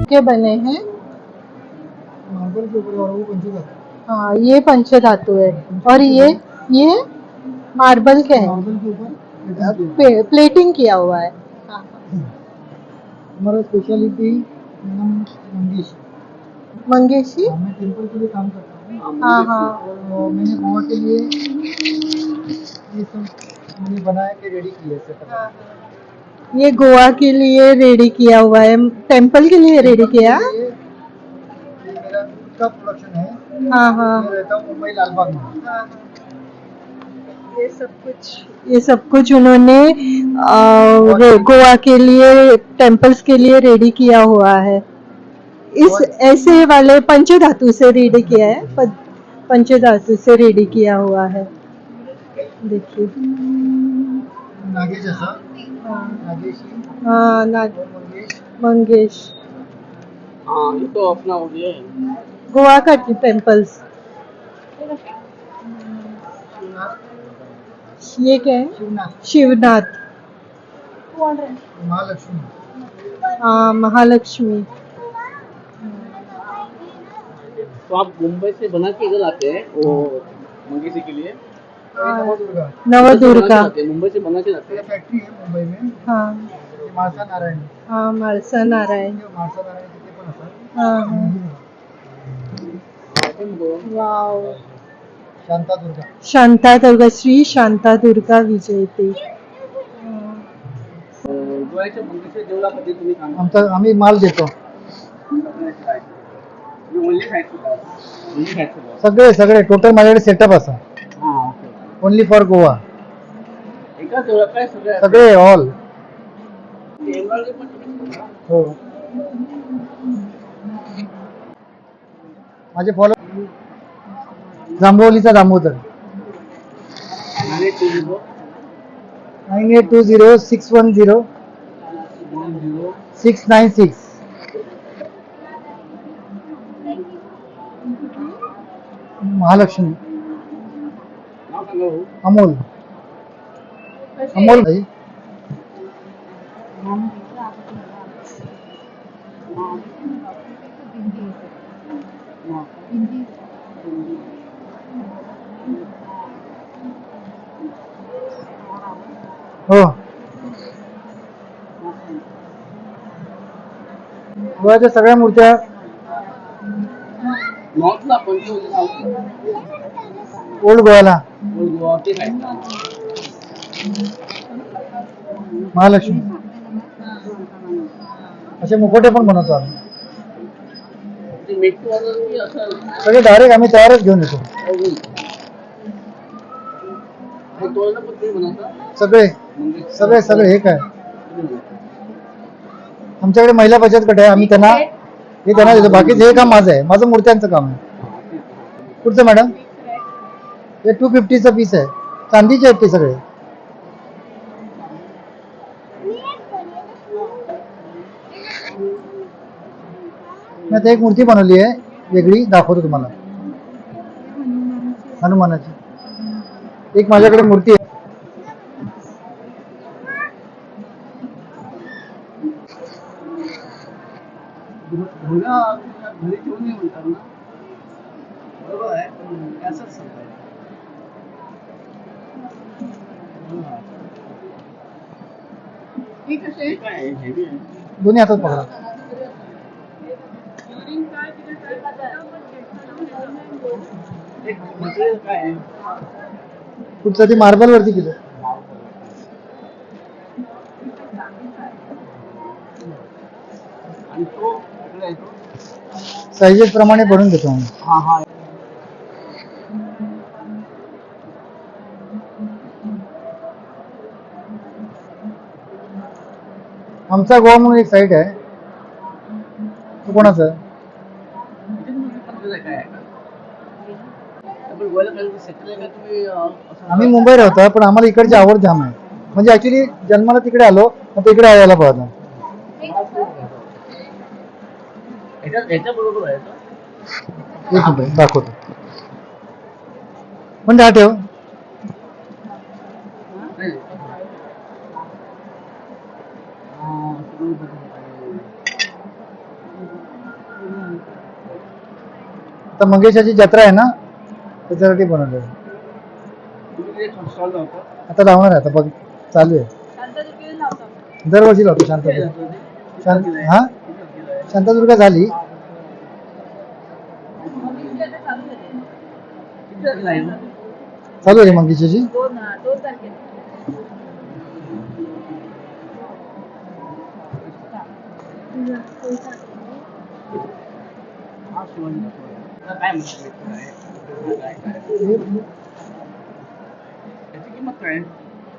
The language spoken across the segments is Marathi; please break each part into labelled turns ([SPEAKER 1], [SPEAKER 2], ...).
[SPEAKER 1] के बने हैं।
[SPEAKER 2] मार्बल के ऊपर और वो पंचधातु।
[SPEAKER 1] हाँ, ये पंचधातु है। और ये मार्बल के है,
[SPEAKER 2] मार्बल के ऊपर
[SPEAKER 1] प्लेटिंग किया हुआ है। हाँ,
[SPEAKER 2] हमारा स्पेशलिटी मंगेश।
[SPEAKER 1] मंगेशी।
[SPEAKER 2] मैं टेम्पल के लिए काम करता हूँ।
[SPEAKER 1] हाँ हाँ।
[SPEAKER 2] और मैंने गोवा के लिए ये सब मैंने बनाया के रेडी किया
[SPEAKER 1] हाँ,
[SPEAKER 2] सेटअप।
[SPEAKER 1] ये गोवा के लिए रेडी किया हुआ है, टेम्पल के लिए रेडी किया।
[SPEAKER 2] ये मेरा खुद का प्रोडक्शन है।
[SPEAKER 1] हाँ हाँ।
[SPEAKER 2] मैं रहता हूँ मुंबई लालबाग में।
[SPEAKER 1] हाँ, ये सब कुछ उन्होंने गोवा के लिए, टेम्पल्स के लिए रेडी किया हुआ है। इस ऐसे वाले पंचधातु से रेडी किया है, पंचधातु से रेडी किया हुआ है। देखिए।
[SPEAKER 2] नागेश ऐसा।
[SPEAKER 1] हाँ
[SPEAKER 2] नागेशी।
[SPEAKER 1] हाँ, मंगेश।
[SPEAKER 3] हाँ, ये तो अपना हो गया है।
[SPEAKER 1] गोवा का टेम्पल्स। ये क्या है?
[SPEAKER 2] शिवनाथ।
[SPEAKER 1] शिवनाथ।
[SPEAKER 2] महालक्ष्मी।
[SPEAKER 1] हाँ, महालक्ष्मी।
[SPEAKER 3] तो आप मुंबई से बना के इधर आते हैं वो मंगेशी के लिए?
[SPEAKER 2] नवदुर्गा।
[SPEAKER 1] नवदुर्गा।
[SPEAKER 3] मुंबई से बना के लाते
[SPEAKER 2] ये
[SPEAKER 3] हैं।
[SPEAKER 2] फैक्ट्री है मुंबई में।
[SPEAKER 1] हाँ
[SPEAKER 2] ये माळसा नारायण।
[SPEAKER 1] हाँ, माळसा नारायण।
[SPEAKER 2] माळसा नारायण तिथे पण असतात।
[SPEAKER 1] हाँ हाँ। वाव।
[SPEAKER 2] शांतादुर्गा।
[SPEAKER 1] शांतादुर्गा, श्री शांतादुर्गा विजयते।
[SPEAKER 3] गोव्याच्या मंगेशी जेवढा कधी तुम्ही काम
[SPEAKER 2] आम्ही माल देतो सगळे सगळे टोटल माझ्याकडे सेटअप असा ओनली फॉर गोवा सगळे ऑल हो माझे फॉलो जांभवलीचा दामोदर 9820610696 महालक्ष्मी अमोल अमोल भाई हो गोव्याच्या सगळ्या मूर्त्या ओल्ड गोव्याला महालक्ष्मी असे मुखोटे पण बनवतो आम्ही सगळे डायरेक्ट आम्ही तयारच घेऊन येतो सगळे सगळे सगळे हे काय आमच्याकडे महिला बचत गट आहे आम्ही त्यांना देतो बाकीचं हे काम माझं आहे माझं मूर्त्यांचं काम आहे कुठचं मॅडम हे 250चं पीस आहे चांदीचे आहेत ते सगळे मी आता एक मूर्ती बनवली आहे वेगळी दाखवतो तुम्हाला हनुमानाची एक माझ्याकडे मूर्ती आहे
[SPEAKER 3] घरी ठेवून नाही म्हणतात ना बरोबर आहे असंच
[SPEAKER 2] दोन्ही हातात पकडा कुठचं ते मार्बल वरती केलं साईजेस प्रमाणे बनवून देतो आम्ही आमचा गोवा म्हणून एक साईट आहे तो कोणाचा आहे आम्ही मुंबई राहतो पण आम्हाला इकडची आवड जाम आहे म्हणजे ऍक्च्युली जन्माला तिकडे आलो तर इकडे यायला पाहतो दाखवतो पण द्या ठेव आता मंगेशाची जत्रा आहे ना, त्याच्यासाठी बनवलं आहे. आता लावणार आहे, आता बघ चालू आहे. दरवर्षी लावतो शांतदुर्गा. हा, शांतदुर्गा झाली. चालू आहे मंगेशाची.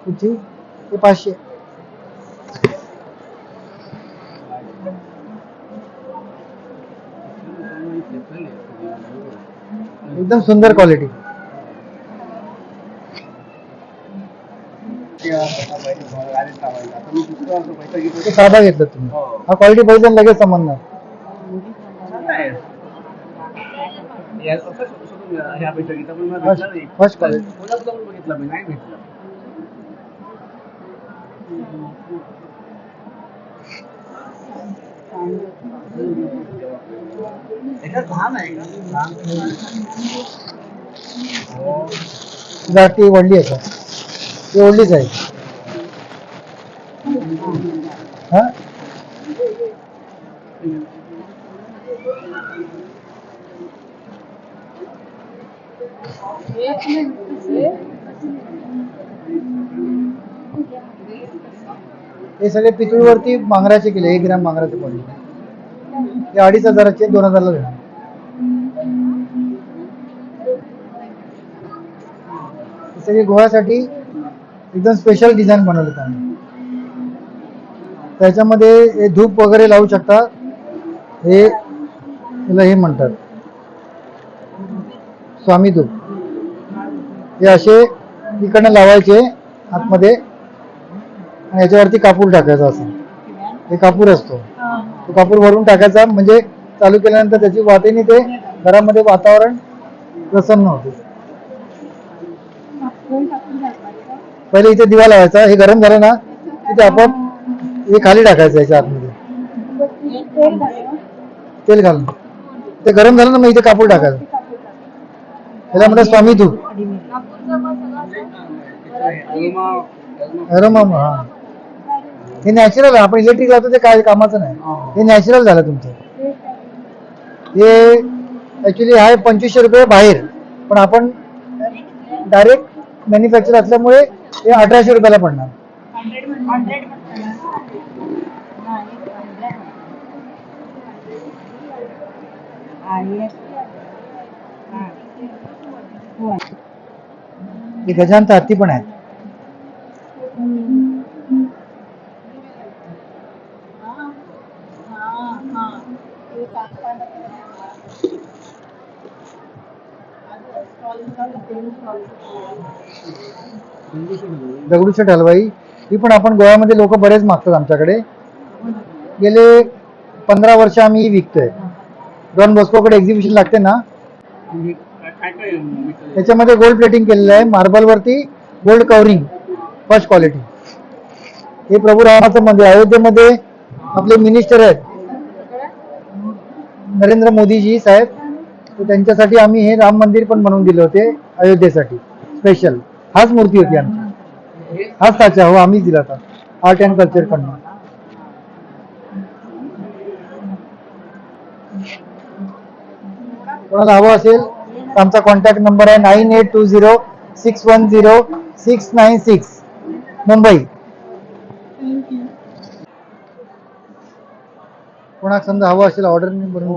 [SPEAKER 2] कुठची? ते 500. एकदम सुंदर क्वालिटी. साधा घेतलं तुम्ही. हा क्वालिटी बघितलं लगेच समजणार. First quality. ती वडली आहे का? ती ओढलीच आहे. हा, हे सगळे पितळीवरती मांगराचे केले. 1 ग्रॅम मांगराचे पडले. ते 2500चे 2000ला देणार. हे सगळे गोव्यासाठी एकदम स्पेशल डिझाईन बनवले त्यांनी. त्याच्यामध्ये हे धूप वगैरे लावू शकता. हे त्याला हे म्हणतात स्वामी धूप. हे असे इकडनं लावायचे आतमध्ये आणि याच्यावरती कापूर टाकायचा. असं हे कापूर असतो, तो कापूर भरून टाकायचा. म्हणजे चालू केल्यानंतर त्याची वाटेने ते घरामध्ये वातावरण प्रसन्न होते. पहिले इथे दिवा लावायचा. हे गरम झालं ना तिथे आपण हे खाली टाकायचं. याच्या आतमध्ये तेल घालून ते गरम झालं ना, मग इथे कापूर टाकायचं. त्याला म्हणतात स्वामी धूप. अरोमा. हा, हे नॅचरल आहे. आपण इलेक्ट्रिक लावतो ते काय कामाचं नाही. हे नॅचरल झालं तुमचं. हे ऍक्च्युली आहे 2500 रुपये बाहेर, पण आपण डायरेक्ट मॅन्युफॅक्चर असल्यामुळे हे 1800 रुपयाला पडणार. हे गजांत हत्ती पण आहेत. दगडूशेठ हलवाई ही पण आपण गोव्यामध्ये लोक बरेच मागतात आमच्याकडे. गेले 15 वर्ष आम्ही ही विकतोय. डॉन बॉस्कोकडे एक्झिबिशन लागते ना, त्याच्यामध्ये गोल्ड प्लेटिंग केलेलं आहे. मार्बल वरती गोल्ड कव्हरिंग, फर्स्ट क्वालिटी. हे प्रभू रामाचं मंदिर अयोध्येमध्ये आपले मिनिस्टर आहेत नरेंद्र मोदीजी साहेब, तर त्यांच्यासाठी आम्ही हे राम मंदिर पण बनवून दिले होते अयोध्येसाठी स्पेशल. हाच मूर्ती होती आमची, हाच साचा. हो, आम्हीच दिला होता आर्ट अँड कल्चर कडनं. कोणाला हवं असेल तर आमचा कॉन्टॅक्ट नंबर आहे 9820610696 मुंबई. कोणाला समजा हवं असेल ऑर्डर बनवून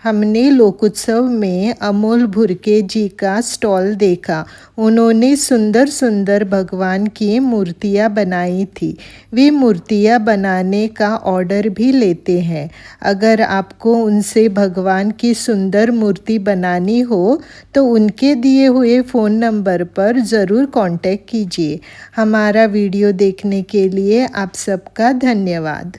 [SPEAKER 1] हमने लोकोत्सव में अमोल भुरके जी का स्टॉल देखा। उन्होंने सुंदर सुंदर भगवान की मूर्तियां बनाई थी। वे मूर्तियां बनाने का ऑर्डर भी लेते हैं। अगर आपको उनसे भगवान की सुंदर मूर्ति बनानी हो तो उनके दिए हुए फ़ोन नंबर पर ज़रूर कांटेक्ट कीजिए। हमारा वीडियो देखने के लिए आप सबका धन्यवाद।